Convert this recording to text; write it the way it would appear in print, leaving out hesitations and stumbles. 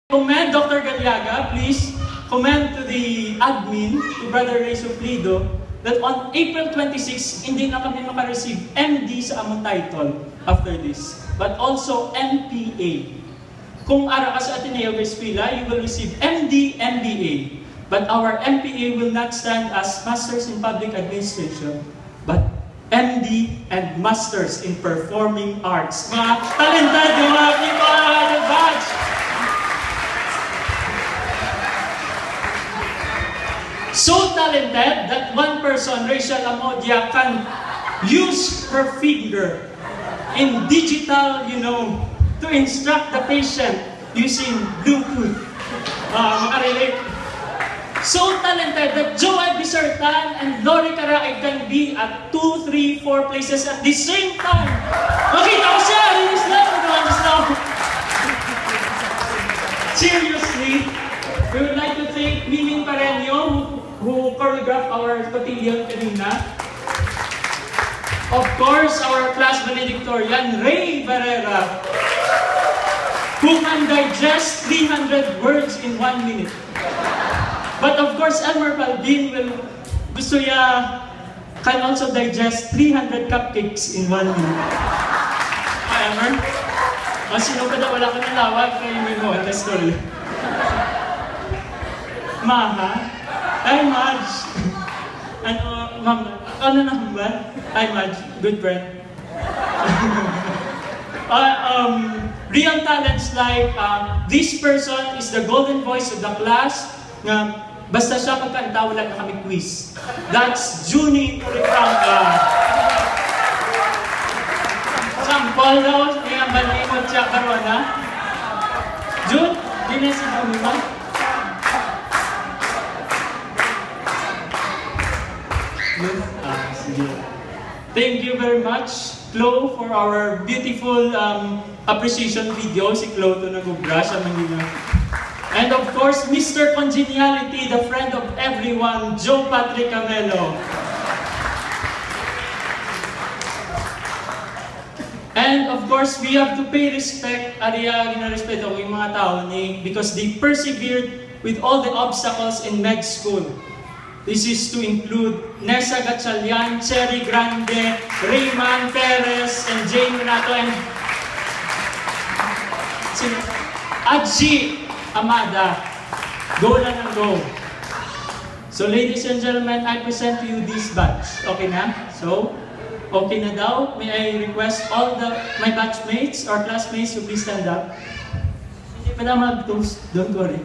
Commend Dr. Galiaga, please commend to the admin, to Brother Ray Suplido, that on April 26, hindi na kami makareceive MD sa among title after this, but also MPA. Kung ara ka sa Ateneo Vespila, you will receive MD, MBA. But our MPA will not stand as Masters in Public Administration, but MD and Masters in Performing Arts. Mga talented mga people at the batch! So talented that one person, Rachel Amodia, can use her finger in digital, to instruct the patient using Bluetooth. Makarelate. So talented that Joey Bisertan and Lori Caraig can be at 2, 3, 4 places at the same time. Makita ko siya! Rinis lang! Seriously, we would like to thank Miming Pareño, who choreographed our cotillion kanina. Of course, our class valedictorian, Ray Barrera, who can digest 300 words in 1 minute. But of course, Elmer Baldin gusto niya can also digest 300 cupcakes in 1 minute. Elmer? Sino ka na wala ka nalawag kayo mo at the story? Maha? Hi, Madge. Ano na ba? Hi, Madge. Good friend. Real talents like this person is the golden voice of the class. Basta siya magkanta, wala na kami quiz. That's Junie Torifranca. Sample daw, yung balimod siya karoon, ha? June, di na si Junie ba? Thank you very much, Chloe, for our beautiful appreciation video. Si Chloe to nag-ubra sa Manila. And of course, Mr. Congeniality, the friend of everyone, Joe Patrick Camelo. And of course, we have to pay respect, ariya ginarespeto ko yung mga tao because they persevered with all the obstacles in med school. This is to include Nessa Gatchalian, Cherry Grande, Rayman Perez, and Jane Renato, and Adji Amada. Go na ng go. So ladies and gentlemen, I present to you this batch. Okay na? So, okay na daw? May I request all my batchmates or classmates to please stand up? Hindi pa na mag-toast, don't worry.